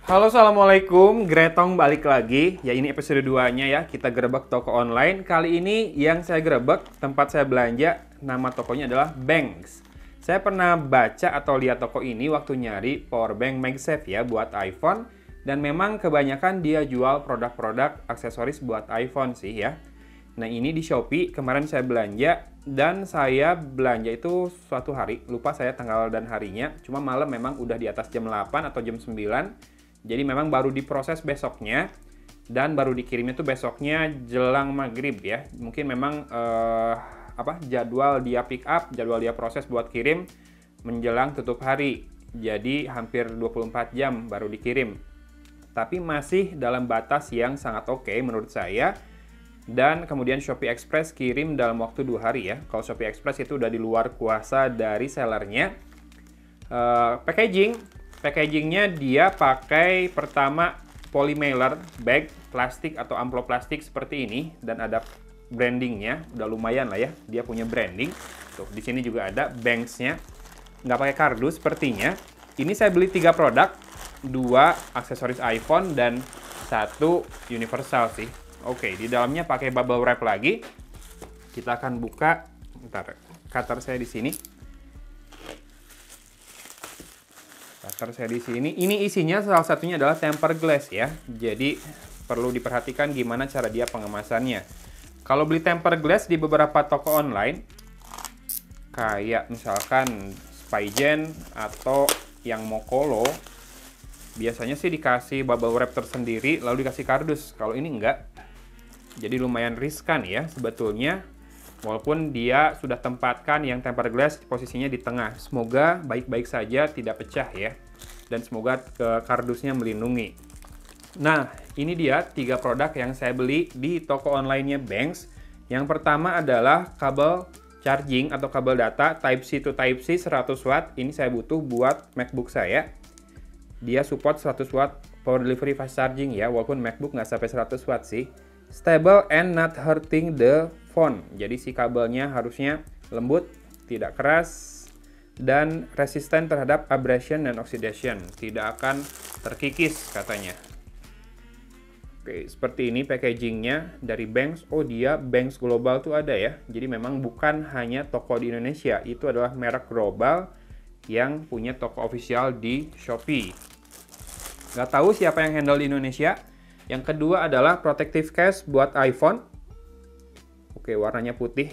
Halo, assalamualaikum. Gretong balik lagi. Ya, ini episode 2-nya ya. Kita gerebek toko online. Kali ini yang saya gerebek, tempat saya belanja, nama tokonya adalah Banks. Saya pernah baca atau lihat toko ini waktu nyari powerbank MagSafe ya buat iPhone. Dan memang kebanyakan dia jual produk-produk aksesoris buat iPhone sih ya. Nah, ini di Shopee. Kemarin saya belanja. Dan saya belanja itu suatu hari. Lupa saya tanggal dan harinya. Cuma malam memang udah di atas jam 8 atau jam 9. Jadi memang baru diproses besoknya dan baru dikirimnya tuh besoknya jelang maghrib ya. Mungkin memang jadwal dia pick up, jadwal dia proses buat kirim menjelang tutup hari. Jadi hampir 24 jam baru dikirim. Tapi masih dalam batas yang sangat oke menurut saya. Dan kemudian Shopee Express kirim dalam waktu 2 hari ya. Kalau Shopee Express itu udah di luar kuasa dari sellernya. Packagingnya dia pakai pertama polymailer bag plastik atau amplop plastik seperti ini dan ada brandingnya, udah lumayan lah ya, dia punya branding. Tuh di sini juga ada Banks-nya, nggak pakai kardus sepertinya. Ini saya beli 3 produk, 2 aksesoris iPhone dan 1 universal sih. Oke, di dalamnya pakai bubble wrap lagi. Kita akan buka, bentar, cutter saya di sini. Ini isinya salah satunya adalah tempered glass ya. Jadi perlu diperhatikan gimana cara dia pengemasannya. Kalau beli tempered glass di beberapa toko online, kayak misalkan Spygen atau yang Mokolo, biasanya sih dikasih bubble wrap tersendiri lalu dikasih kardus. Kalau ini enggak. Jadi lumayan riskan ya sebetulnya. Walaupun dia sudah tempatkan yang tempered glass posisinya di tengah. Semoga baik-baik saja, tidak pecah ya. Dan semoga kardusnya melindungi. Nah, ini dia 3 produk yang saya beli di toko online-nya Banks. Yang pertama adalah kabel charging atau kabel data Type-C to Type-C 100 watt. Ini saya butuh buat MacBook saya. Dia support 100 watt power delivery fast charging ya, walaupun MacBook nggak sampai 100 watt sih. Stable and not hurting the phone. Jadi si kabelnya harusnya lembut, tidak keras, dan resisten terhadap abrasion dan oxidation. Tidak akan terkikis katanya. Oke, seperti ini packagingnya dari Banks. Oh, dia Banks Global tuh ada ya. Jadi memang bukan hanya toko di Indonesia. Itu adalah merek global yang punya toko official di Shopee. Nggak tahu siapa yang handle di Indonesia. Yang kedua adalah protective case buat iPhone. Oke, warnanya putih.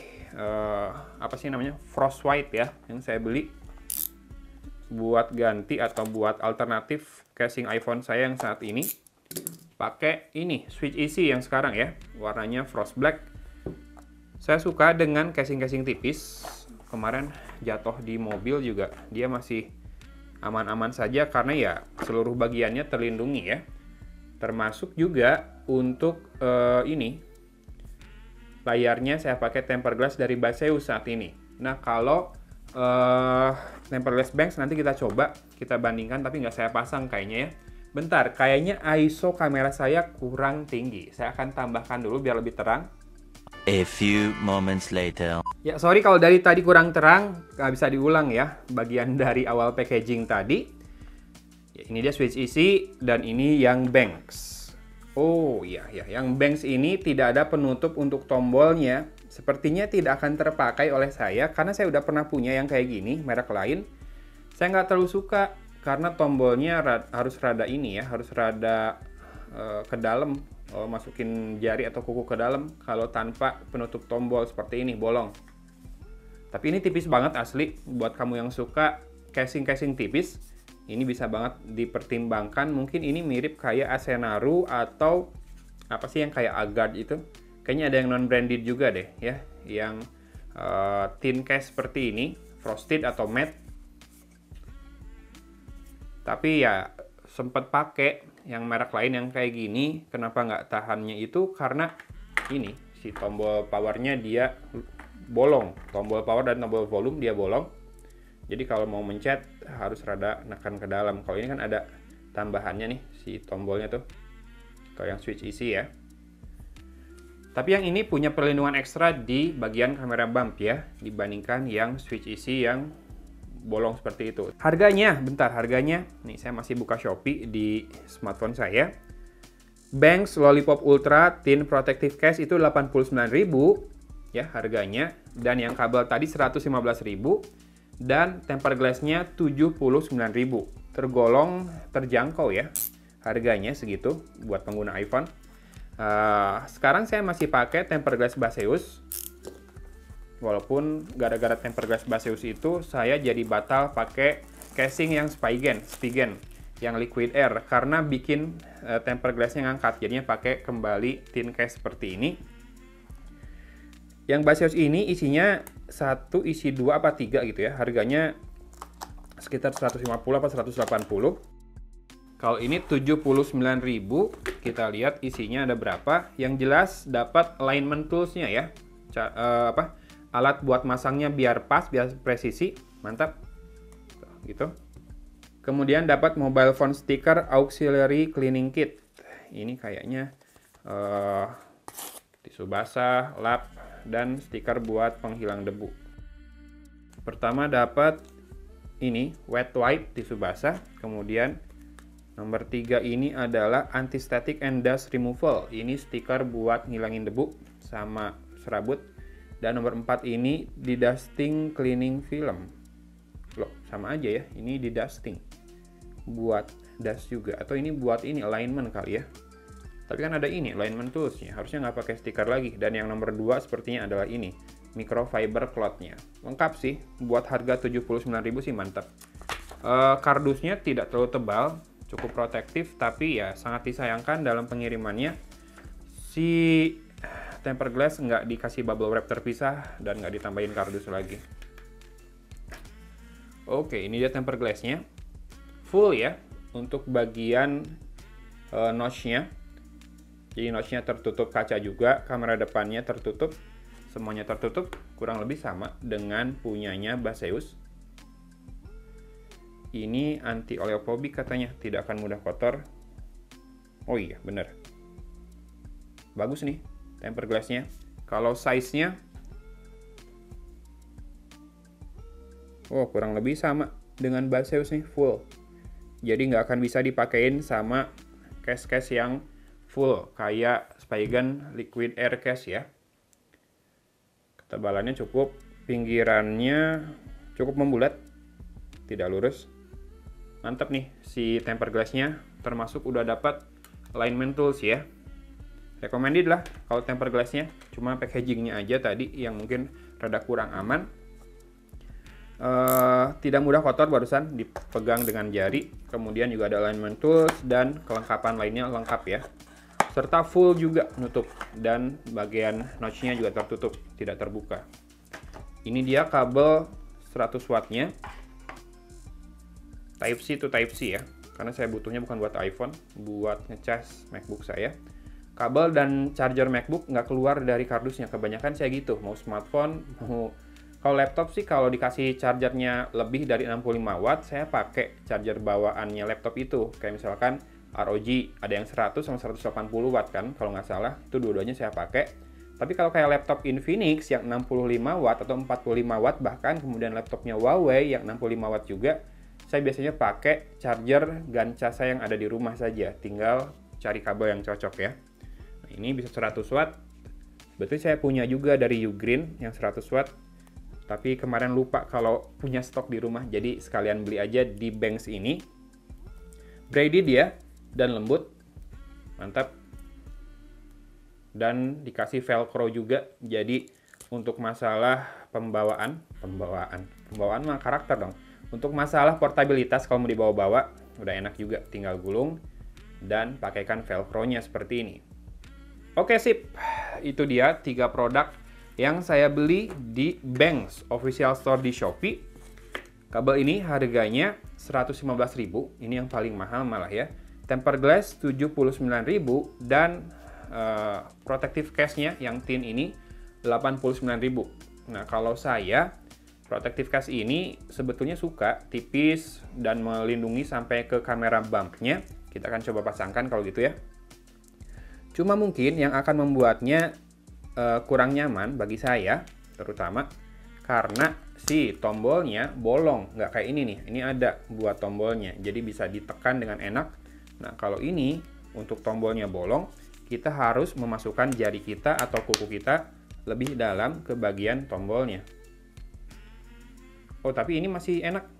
Apa sih namanya? Frost white ya, yang saya beli. Buat ganti atau buat alternatif casing iPhone saya yang saat ini. Pakai ini, Switch Easy yang sekarang ya. Warnanya frost black. Saya suka dengan casing-casing tipis. Kemarin jatuh di mobil juga. Dia masih aman-aman saja karena ya seluruh bagiannya terlindungi ya. Termasuk juga untuk ini layarnya saya pakai tempered glass dari Baseus saat ini. Nah, kalau tempered glass Banks nanti kita coba, kita bandingkan, tapi nggak saya pasang kayaknya ya. Bentar, kayaknya ISO kamera saya kurang tinggi. Saya akan tambahkan dulu biar lebih terang. A few moments later. Ya, sorry kalau dari tadi kurang terang, nggak bisa diulang ya bagian dari awal packaging tadi. Ya, ini dia Switch Easy dan ini yang Banks. Oh iya ya, yang Banks ini tidak ada penutup untuk tombolnya. Sepertinya tidak akan terpakai oleh saya karena saya udah pernah punya yang kayak gini, merek lain. Saya nggak terlalu suka karena tombolnya harus rada ini ya, harus rada ke dalam. Masukin jari atau kuku ke dalam. Kalau tanpa penutup tombol seperti ini, bolong. Tapi ini tipis banget asli. Buat kamu yang suka casing-casing tipis, ini bisa banget dipertimbangkan. Mungkin ini mirip kayak Asenaru atau apa sih yang kayak Agard itu. Kayaknya ada yang non-branded juga deh ya. Yang thin case seperti ini, frosted atau matte. Tapi ya sempat pakai yang merek lain yang kayak gini. Kenapa nggak tahannya itu? Karena ini si tombol powernya dia bolong. Tombol power dan tombol volume dia bolong. Jadi kalau mau mencet harus rada nekan ke dalam. Kalau ini kan ada tambahannya nih si tombolnya tuh. Kalau yang Switch Easy ya. Tapi yang ini punya perlindungan ekstra di bagian kamera bump ya, dibandingkan yang Switch Easy yang bolong seperti itu. Harganya, bentar, harganya. Nih, saya masih buka Shopee di smartphone saya. Banks Lollipop Ultra Thin Protective Case itu 89.000 ya harganya, dan yang kabel tadi 115.000 dan tempered glass-nya 79.000. Tergolong terjangkau ya. Harganya segitu buat pengguna iPhone. Sekarang saya masih pakai tempered glass Baseus. Walaupun gara-gara tempered glass Baseus itu saya jadi batal pakai casing yang Spigen yang liquid air karena bikin tempered glass-nya ngangkat. Jadinya pakai kembali thin case seperti ini. Yang Baseus ini isinya 1, isi 2 apa 3 gitu ya. Harganya sekitar 150 apa 180. Kalau ini 79.000, kita lihat isinya ada berapa. Yang jelas dapat alignment tools-nya ya. Alat buat masangnya biar pas, biar presisi. Mantap. Gitu. Kemudian dapat mobile phone sticker auxiliary cleaning kit. Ini kayaknya tisu basah, lap, dan stiker buat penghilang debu. Pertama dapat ini wet wipe tisu basah. Kemudian nomor 3 ini adalah anti-static and dust removal. Ini stiker buat ngilangin debu sama serabut. Dan nomor 4 ini de-dusting cleaning film. Loh, sama aja ya. Ini de-dusting. Buat dust juga. Atau ini buat ini alignment kali ya. Tapi kan ada ini alignment tools-nya. Harusnya nggak pakai stiker lagi. Dan yang nomor 2 sepertinya adalah ini. Microfiber cloth-nya. Lengkap sih. Buat harga 79.000 sih mantap. Kardusnya tidak terlalu tebal. Cukup protektif. Tapi ya sangat disayangkan dalam pengirimannya. Si tempered glass nggak dikasih bubble wrap terpisah dan nggak ditambahin kardus lagi. Oke, ini dia tempered glass-nya. Full ya, untuk bagian notch-nya. Jadi notch-nya tertutup kaca juga, kamera depannya tertutup, semuanya tertutup, kurang lebih sama dengan punyanya Baseus. Ini anti oleophobik katanya, tidak akan mudah kotor. Oh iya, bener. Bagus nih tempered glass-nya. Kalau size-nya, oh kurang lebih sama dengan Baseus nih, full. Jadi nggak akan bisa dipakein sama case-case yang full kayak Spigen liquid air case ya. Ketebalannya cukup, pinggirannya cukup membulat, tidak lurus. Mantap nih si tempered glass-nya, termasuk udah dapat alignment tools ya. Recommended lah kalau tempered glass-nya, cuma packaging-nya aja tadi yang mungkin rada kurang aman. Tidak mudah kotor, barusan dipegang dengan jari. Kemudian juga ada alignment tools dan kelengkapan lainnya lengkap ya. Serta full juga nutup dan bagian notch-nya juga tertutup, tidak terbuka. Ini dia kabel 100 watt-nya. Type C to Type C ya. Karena saya butuhnya bukan buat iPhone, buat ngecas MacBook saya. Kabel dan charger MacBook nggak keluar dari kardusnya. Kebanyakan saya gitu, mau smartphone, mau... Kalau laptop sih kalau dikasih chargernya lebih dari 65 watt, saya pakai charger bawaannya laptop itu. Kayak misalkan ROG, ada yang 100 sama 180 watt kan, kalau nggak salah. Itu dua-duanya saya pakai. Tapi kalau kayak laptop Infinix yang 65 watt atau 45 watt bahkan, kemudian laptopnya Huawei yang 65 watt juga, saya biasanya pakai charger ganca saya yang ada di rumah saja. Tinggal cari kabel yang cocok ya. Nah, ini bisa 100 watt. Betul, saya punya juga dari Ugreen yang 100 watt. Tapi kemarin lupa kalau punya stok di rumah, jadi sekalian beli aja di Banks ini. Braided ya, dan lembut. Mantap. Dan dikasih velcro juga, jadi untuk masalah pembawaan mah karakter dong. Untuk masalah portabilitas kalau mau dibawa-bawa, udah enak juga, tinggal gulung dan pakaikan velcro-nya seperti ini. Oke sip, itu dia 3 produk yang saya beli di Banks official store di Shopee. Kabel ini harganya 115.000, ini yang paling mahal malah ya. Tempered glass 79.000 dan protective case-nya yang thin ini 89.000. Nah, kalau saya protective case ini sebetulnya suka tipis dan melindungi sampai ke kamera bump-nya. Kita akan coba pasangkan kalau gitu ya. Cuma mungkin yang akan membuatnya kurang nyaman bagi saya, terutama karena si tombolnya bolong, nggak kayak ini nih. Ini ada buat tombolnya, jadi bisa ditekan dengan enak. Nah, kalau ini untuk tombolnya bolong, kita harus memasukkan jari kita atau kuku kita lebih dalam ke bagian tombolnya. Oh, tapi ini masih enak,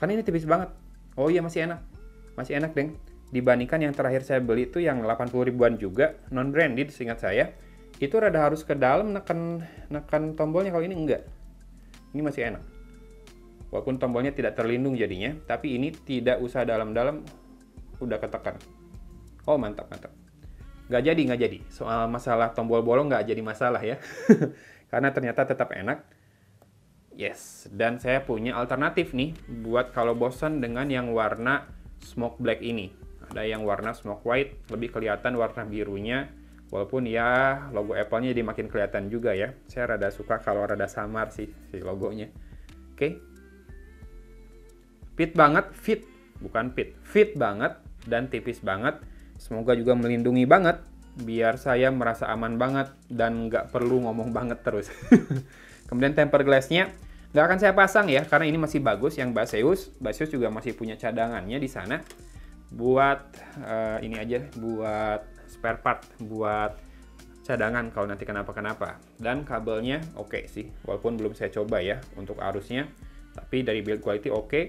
Kan ini tipis banget. Oh iya, masih enak, Deng. Dibandingkan yang terakhir saya beli itu yang 80 ribuan juga, non-branded seingat saya. Itu rada harus ke dalam neken tombolnya, kalau ini enggak. Ini masih enak. Walaupun tombolnya tidak terlindung jadinya, tapi ini tidak usah dalam-dalam, udah ketekan. Oh, mantap. Nggak jadi. Soal masalah tombol bolong nggak jadi masalah ya. Karena ternyata tetap enak. Yes, dan saya punya alternatif nih buat kalau bosan dengan yang warna smoke black ini. Ada yang warna smoke white, lebih kelihatan warna birunya. Walaupun ya logo Apple-nya jadi makin kelihatan juga ya. Saya rada suka kalau rada samar sih si logonya. Oke. Fit banget dan tipis banget. Semoga juga melindungi banget, biar saya merasa aman banget dan nggak perlu ngomong banget terus. Kemudian tempered glass-nya nggak akan saya pasang ya, karena ini masih bagus yang Baseus. Baseus juga masih punya cadangannya di sana. Buat ini aja, buat spare part, buat cadangan kalau nanti kenapa-kenapa. Dan kabelnya oke sih, walaupun belum saya coba ya untuk arusnya. Tapi dari build quality oke,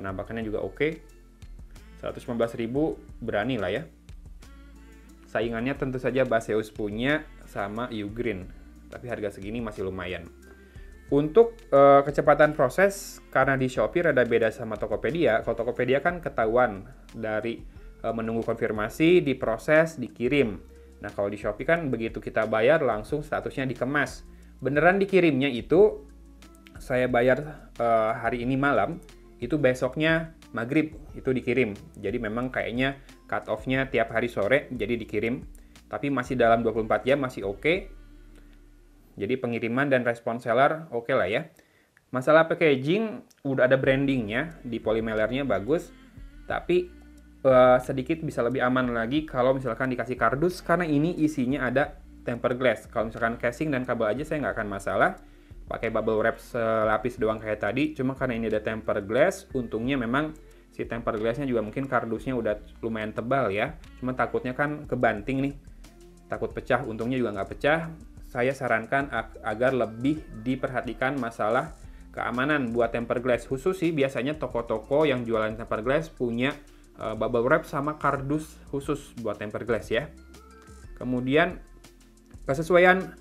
penampakannya juga oke. 115.000 berani lah ya. Saingannya tentu saja Baseus punya sama Ugreen, tapi harga segini masih lumayan. Untuk kecepatan proses, karena di Shopee rada beda sama Tokopedia. Kalau Tokopedia kan ketahuan dari menunggu konfirmasi, diproses, dikirim. Nah, kalau di Shopee kan begitu kita bayar langsung statusnya dikemas. Beneran dikirimnya itu saya bayar hari ini malam, itu besoknya maghrib itu dikirim. Jadi memang kayaknya cut off-nya tiap hari sore, jadi dikirim. Tapi masih dalam 24 jam masih oke. Jadi pengiriman dan respon seller oke lah ya. Masalah packaging udah ada brandingnya, di polymernya bagus. Tapi sedikit bisa lebih aman lagi kalau misalkan dikasih kardus, karena ini isinya ada tempered glass. Kalau misalkan casing dan kabel aja saya nggak akan masalah. Pakai bubble wrap selapis doang kayak tadi. Cuma karena ini ada tempered glass, untungnya memang si tempered glass-nya juga mungkin kardusnya udah lumayan tebal ya. Cuma takutnya kan kebanting nih. Takut pecah, untungnya juga nggak pecah. Saya sarankan agar lebih diperhatikan masalah keamanan buat tempered glass. Khusus sih biasanya toko-toko yang jualan tempered glass punya bubble wrap sama kardus khusus buat tempered glass ya. Kemudian kesesuaian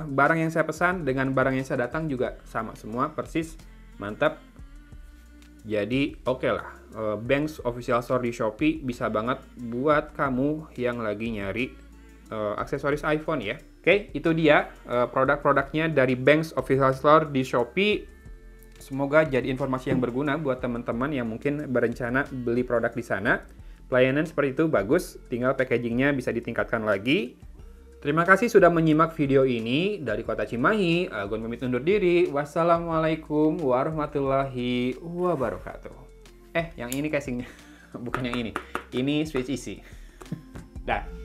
barang yang saya pesan dengan barang yang saya datang juga sama semua, persis, mantap. Jadi oke lah, Banks Official Store di Shopee bisa banget buat kamu yang lagi nyari aksesoris iPhone ya. Oke, itu dia produk-produknya dari Banks Official Store di Shopee. Semoga jadi informasi yang berguna buat teman-teman yang mungkin berencana beli produk di sana. Pelayanan seperti itu bagus, tinggal packagingnya bisa ditingkatkan lagi. Terima kasih sudah menyimak video ini. Dari Kota Cimahi, Agun pamit undur diri. Wassalamualaikum warahmatullahi wabarakatuh. Yang ini casingnya. Bukan yang ini. Ini switch isi. Dah.